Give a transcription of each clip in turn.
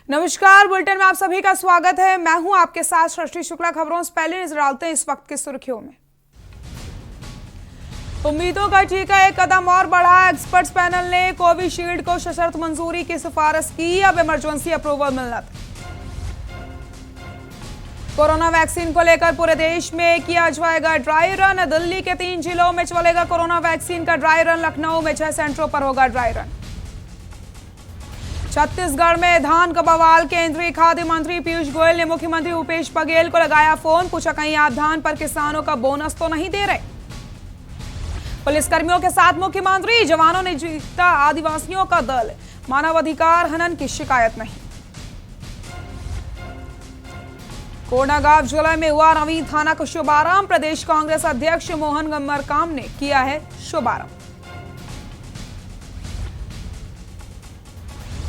नमस्कार। बुलेटिन में आप सभी का स्वागत है। मैं हूं आपके साथ सृष्टि शुक्ला। खबरों से पहले नजर डालते हैं इस वक्त की सुर्खियों में। उम्मीदों का टीका एक कदम और बढ़ा। एक्सपर्ट्स पैनल ने कोविशील्ड को सशर्त मंजूरी की सिफारिश की। अब इमरजेंसी अप्रूवल मिलना था। कोरोना वैक्सीन को लेकर पूरे देश में किया जाएगा ड्राई रन। दिल्ली के 3 जिलों में चलेगा कोरोना वैक्सीन का ड्राई रन। लखनऊ में 6 सेंटरों पर होगा ड्राई रन। छत्तीसगढ़ में धान का बवाल। केंद्रीय खाद्य मंत्री पीयूष गोयल ने मुख्यमंत्री भूपेश बघेल को लगाया फोन। पूछा, कहीं आप धान पर किसानों का बोनस तो नहीं दे रहे। पुलिसकर्मियों के साथ मुख्यमंत्री। जवानों ने जीता आदिवासियों का दल। मानवाधिकार हनन की शिकायत नहीं। कोंडागांव जिले में हुआ नवीन थाना का शुभारंभ। प्रदेश कांग्रेस अध्यक्ष मोहन मरकाम ने किया है शुभारंभ।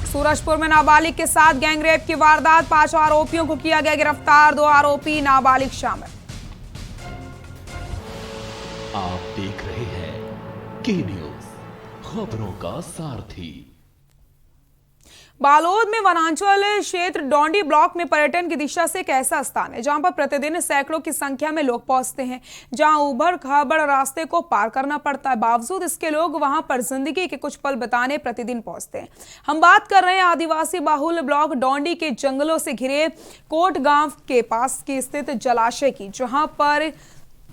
सूरजपुर में नाबालिग के साथ गैंगरेप की वारदात। 5 आरोपियों को किया गया गिरफ्तार। 2 आरोपी नाबालिग शामिल। आप देख रहे हैं के न्यूज, खबरों का सारथी। बालोद में वनांचल क्षेत्र डोंडी ब्लॉक में पर्यटन की दिशा से एक ऐसा स्थान है जहां पर प्रतिदिन सैकड़ों की संख्या में लोग पहुंचते हैं, जहां उबड़ खाबड़ रास्ते को पार करना पड़ता है। बावजूद इसके लोग वहां पर जिंदगी के कुछ पल बिताने प्रतिदिन पहुंचते हैं। हम बात कर रहे हैं आदिवासी बाहुल ब्लॉक डोंडी के जंगलों से घिरे कोट गांव के पास की स्थित जलाशय की, जहां पर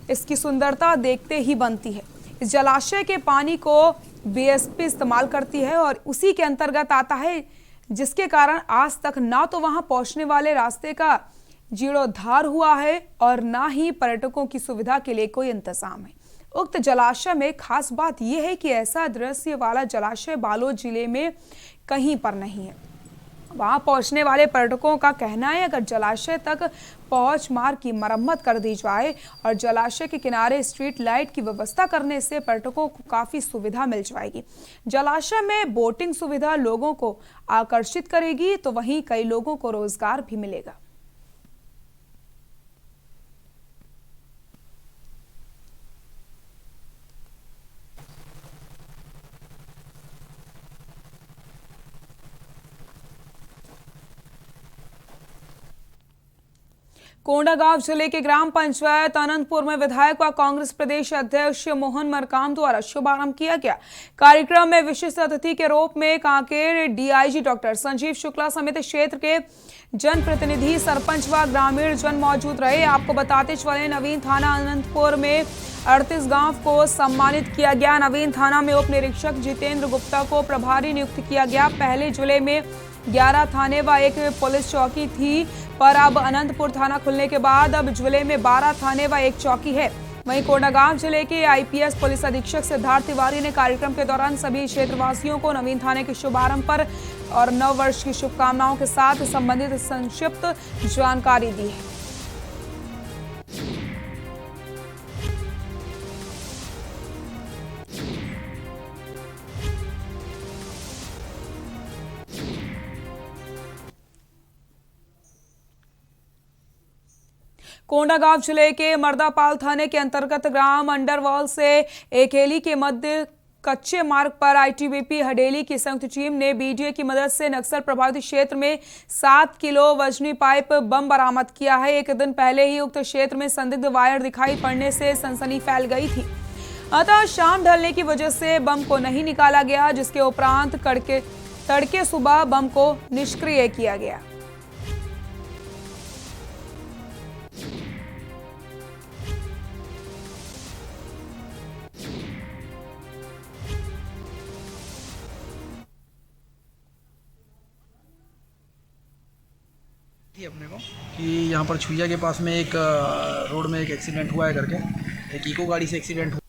इसकी सुंदरता देखते ही बनती है। इस जलाशय के पानी को बीएसपी इस्तेमाल करती है और उसी के अंतर्गत आता है, जिसके कारण आज तक ना तो वहां पहुंचने वाले रास्ते का जीर्णोद्धार हुआ है और ना ही पर्यटकों की सुविधा के लिए कोई इंतजाम है। उक्त जलाशय में खास बात यह है कि ऐसा दृश्य वाला जलाशय बालोद जिले में कहीं पर नहीं है। वहां पहुंचने वाले पर्यटकों का कहना है, अगर जलाशय तक पहुंच मार्ग की मरम्मत कर दी जाए और जलाशय के किनारे स्ट्रीट लाइट की व्यवस्था करने से पर्यटकों को काफी सुविधा मिल जाएगी। जलाशय में बोटिंग सुविधा लोगों को आकर्षित करेगी, तो वहीं कई लोगों को रोजगार भी मिलेगा। कोंडागांव जिले के ग्राम पंचायत अनंतपुर में विधायक व कांग्रेस प्रदेश अध्यक्ष मोहन मरकाम द्वारा शुभारंभ किया गया। कार्यक्रम में विशिष्ट अतिथि के रूप में कांकेर डीआईजी डॉक्टर संजीव शुक्ला समेत क्षेत्र के जनप्रतिनिधि, सरपंच व ग्रामीण जन मौजूद रहे। आपको बताते चले, नवीन थाना अनंतपुर में 38 गांव को सम्मानित किया गया। नवीन थाना में उप निरीक्षक जितेंद्र गुप्ता को प्रभारी नियुक्त किया गया। पहले जिले में 11 थाने व 1 पुलिस चौकी थी, पर अब अनंतपुर थाना खुलने के बाद अब जिले में 12 थाने व 1 चौकी है। वहीं कोंडागांव जिले के आईपीएस पुलिस अधीक्षक सिद्धार्थ तिवारी ने कार्यक्रम के दौरान सभी क्षेत्रवासियों को नवीन थाने के शुभारंभ पर और नव वर्ष की शुभकामनाओं के साथ संबंधित संक्षिप्त जानकारी दी है। कोंडागांव जिले के मर्दापाल थाने के अंतर्गत ग्राम अंडरवाल से एकेली के मध्य कच्चे मार्ग पर आईटीबीपी हडेली की संयुक्त टीम ने बीडीए की मदद से नक्सल प्रभावित क्षेत्र में 7 किलो वजनी पाइप बम बरामद किया है। एक दिन पहले ही उक्त क्षेत्र में संदिग्ध वायर दिखाई पड़ने से सनसनी फैल गई थी, अतः शाम ढलने की वजह से बम को नहीं निकाला गया, जिसके उपरांत तड़के सुबह बम को निष्क्रिय किया गया। अपने को कि यहाँ पर छुइया के पास में एक रोड में एक एक्सीडेंट हुआ है करके, एक इको गाड़ी से एक्सीडेंट हुआ।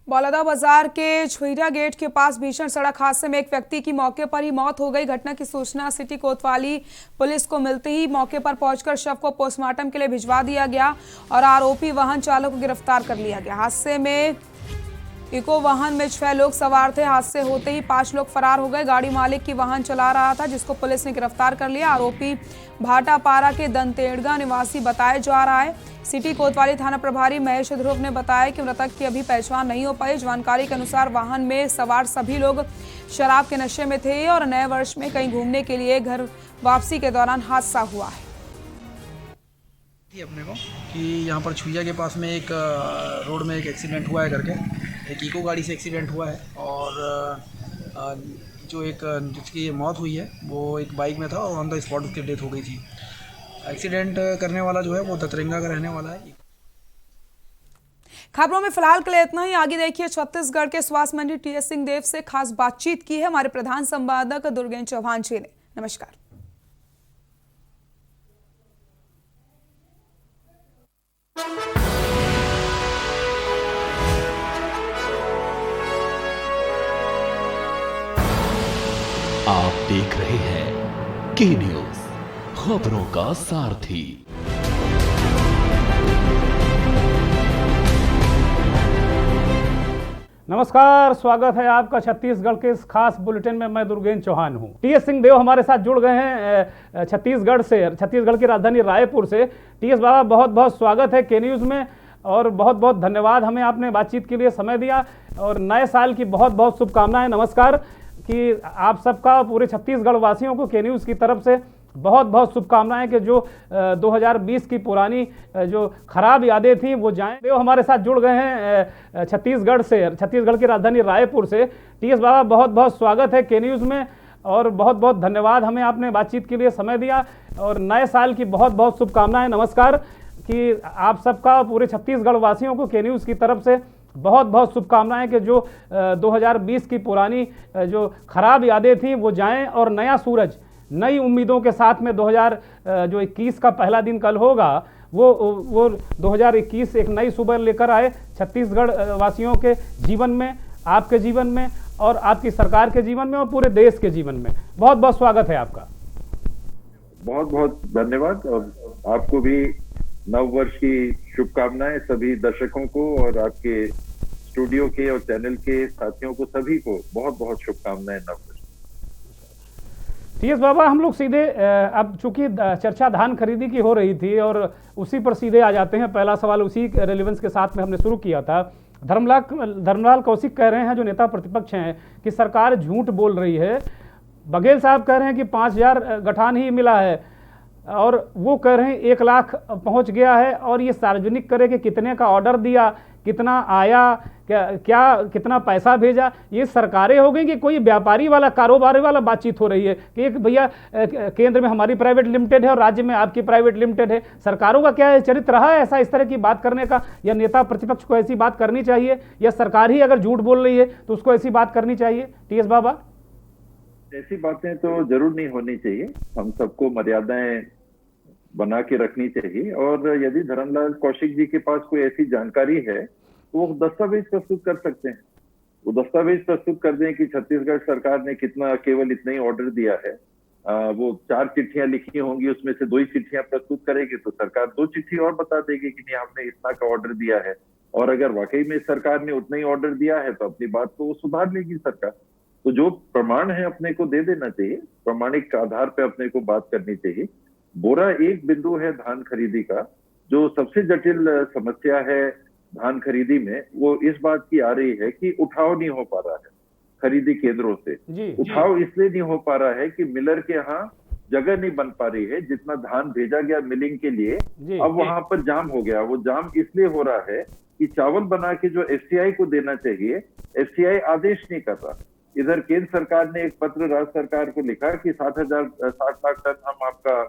बौलदा बाजार के छुईरा गेट के पास भीषण सड़क हादसे में एक व्यक्ति की मौके पर ही मौत हो गई। घटना की सूचना सिटी कोतवाली पुलिस को मिलते ही मौके पर पहुंचकर शव को पोस्टमार्टम के लिए भिजवा दिया गया और आरोपी वाहन चालक को गिरफ्तार कर लिया गया। हादसे में इको वाहन में 6 लोग सवार थे। हादसे होते ही 5 लोग फरार हो गए। गाड़ी मालिक की वाहन चला रहा था, जिसको पुलिस ने गिरफ्तार कर लिया। आरोपी भाटापारा के दंतेड़गा निवासी बताया जा रहा है। सिटी कोतवाली थाना प्रभारी महेश ध्रुव ने बताया कि मृतक की अभी पहचान नहीं हो पाई। जानकारी के अनुसार वाहन में सवार सभी लोग शराब के नशे में थे और नए वर्ष में कहीं घूमने के लिए घर वापसी के दौरान हादसा हुआ है। अपने को कि यहाँ पर छुईया के पास में एक रोड में एक एक्सीडेंट हुआ है करके, एक इको गाड़ी से एक्सीडेंट हुआ है और जो एक जिसकी मौत हुई है वो एक बाइक में था और ऑन द स्पॉट उसकी डेथ हो गई थी। एक्सीडेंट करने वाला जो है वो दतरंगा का रहने वाला है। खबरों में फिलहाल के लिए इतना ही। आगे देखिए, छत्तीसगढ़ के स्वास्थ्य मंत्री टीएस सिंहदेव से खास बातचीत की है हमारे प्रधान संवाददाता दुर्गेश चौहान जी ने। नमस्कार। आप देख रहे हैं के न्यूज, खबरों का सारथी। नमस्कार, स्वागत है आपका छत्तीसगढ़ के इस खास बुलेटिन में। मैं दुर्गेश चौहान हूं। टीएस सिंहदेव हमारे साथ जुड़ गए हैं छत्तीसगढ़ से, छत्तीसगढ़ की राजधानी रायपुर से। टीएस बाबा, बहुत बहुत स्वागत है के न्यूज़ में और बहुत बहुत धन्यवाद, हमें आपने बातचीत के लिए समय दिया और नए साल की बहुत बहुत शुभकामनाएं। नमस्कार कि आप सबका, पूरे छत्तीसगढ़ वासियों को के न्यूज़ की तरफ से बहुत बहुत शुभकामनाएं कि जो 2020 की पुरानी जो खराब यादें थी वो जाएं। देव हमारे साथ जुड़ गए हैं छत्तीसगढ़ से, छत्तीसगढ़ की राजधानी रायपुर से। टीएस बाबा, बहुत बहुत स्वागत है के न्यूज़ में और बहुत बहुत धन्यवाद, हमें आपने बातचीत के लिए समय दिया और नए साल की बहुत बहुत शुभकामनाएं। नमस्कार कि आप सबका, पूरे छत्तीसगढ़ वासियों को के न्यूज़ की तरफ से बहुत बहुत शुभकामनाएं कि जो 2020 की पुरानी जो खराब यादें थी वो जाएं और नया सूरज नई उम्मीदों के साथ में 2021 का पहला दिन कल होगा, वो 2021 एक नई सुबह लेकर आए छत्तीसगढ़ वासियों के जीवन में, आपके जीवन में और आपकी सरकार के जीवन में और पूरे देश के जीवन में। बहुत बहुत स्वागत है आपका। बहुत बहुत धन्यवाद और आपको भी नव वर्ष की शुभकामनाएं, सभी दर्शकों को और आपके स्टूडियो के और चैनल के साथियों को, सभी को बहुत बहुत शुभकामनाएं नव वर्ष। टीएस बाबा, हम लोग सीधे अब चूंकि चर्चा धान खरीदी की हो रही थी और उसी पर सीधे आ जाते हैं। पहला सवाल उसी रेलेवेंस के साथ में हमने शुरू किया था। धर्मलाल कौशिक कह रहे हैं, जो नेता प्रतिपक्ष हैं, कि सरकार झूठ बोल रही है। बघेल साहब कह रहे हैं कि 5000 गठान ही मिला है और वो कह रहे हैं 1 लाख पहुंच गया है और ये सार्वजनिक करे कि कितने का ऑर्डर दिया, कितना आया, क्या कितना पैसा भेजा। ये सरकारें हो गई कि कोई व्यापारी वाला, कारोबारी वाला बातचीत हो रही है कि एक भैया केंद्र में हमारी प्राइवेट लिमिटेड है और राज्य में आपकी प्राइवेट लिमिटेड है। सरकारों का क्या चरित्र रहा है ऐसा, इस तरह की बात करने का? या नेता प्रतिपक्ष को ऐसी बात करनी चाहिए, या सरकार ही अगर झूठ बोल रही है तो उसको ऐसी बात करनी चाहिए? टीएस बाबा, ऐसी बातें तो जरूर नहीं होनी चाहिए। हम सबको मर्यादाएं बना के रखनी चाहिए और यदि धर्मलाल कौशिक जी के पास कोई ऐसी जानकारी है तो वो दस्तावेज प्रस्तुत कर सकते हैं। वो दस्तावेज प्रस्तुत कर दें कि छत्तीसगढ़ सरकार ने कितना, केवल इतना ही ऑर्डर दिया है। वो 4 चिट्ठियां लिखी होंगी, उसमें से 2 ही चिट्ठियां प्रस्तुत करेगी तो सरकार 2 चिट्ठी और बता देगी कि नहीं, आपने इतना का ऑर्डर दिया है। और अगर वाकई में सरकार ने उतना ही ऑर्डर दिया है तो अपनी बात को सुधार लेगी सरकार। तो जो प्रमाण है अपने को दे देना चाहिए, प्रमाणिक आधार पर अपने को बात करनी चाहिए। बोरा एक बिंदु है धान खरीदी का। जो सबसे जटिल समस्या है धान खरीदी में वो इस बात की आ रही है कि उठाव नहीं हो पा रहा है खरीदी केंद्रों से। उठाव इसलिए नहीं हो पा रहा है कि मिलर के यहाँ जगह नहीं बन पा रही है। जितना धान भेजा गया मिलिंग के लिए, अब वहां पर जाम हो गया। वो जाम इसलिए हो रहा है कि चावल बना के जो एफसीआई को देना चाहिए, एफसीआई आदेश नहीं कर रहा। इधर केंद्र सरकार ने एक पत्र राज्य सरकार को लिखा कि 60 लाख टन हम आपका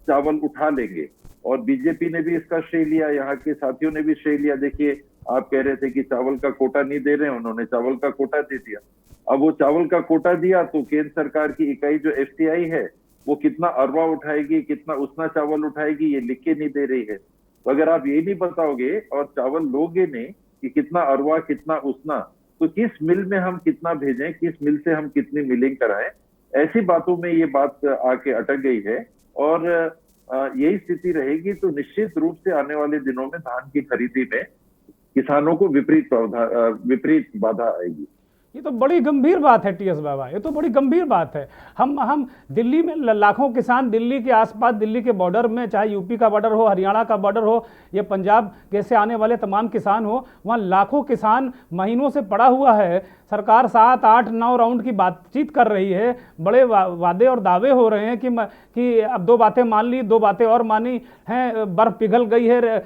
चावल उठा लेंगे और बीजेपी ने भी इसका श्रेय लिया, यहाँ के साथियों ने भी श्रेय लिया। देखिए, आप कह रहे थे कि चावल का कोटा नहीं दे रहे, उन्होंने चावल का कोटा दे दिया। अब वो चावल का कोटा दिया तो केंद्र सरकार की इकाई जो एफसीआई है वो कितना अरवा उठाएगी, कितना उसना चावल उठाएगी, ये लिख के नहीं दे रही है। तो अगर आप ये नहीं बताओगे और चावल लोगे नहीं कि कितना अरवा कितना उसना, तो किस मिल में हम कितना भेजें, किस मिल से हम कितनी मिलिंग कराएं, ऐसी बातों में ये बात आके अटक गई है। और यही स्थिति रहेगी तो निश्चित रूप से आने वाले दिनों में धान की खरीदी में किसानों को विपरीत बाधा आएगी। ये तो बड़ी गंभीर बात है टीएस बाबा, ये तो बड़ी गंभीर बात है। हम दिल्ली में लाखों किसान, दिल्ली के आसपास, दिल्ली के बॉर्डर में, चाहे यूपी का बॉर्डर हो, हरियाणा का बॉर्डर हो, या पंजाब कैसे आने वाले तमाम किसान हो, वहाँ लाखों किसान महीनों से पड़ा हुआ है। सरकार 7, 8, 9 राउंड की बातचीत कर रही है, बड़े वादे और दावे हो रहे हैं कि अब 2 बातें मान ली, 2 बातें और मानी हैं, बर्फ पिघल गई है,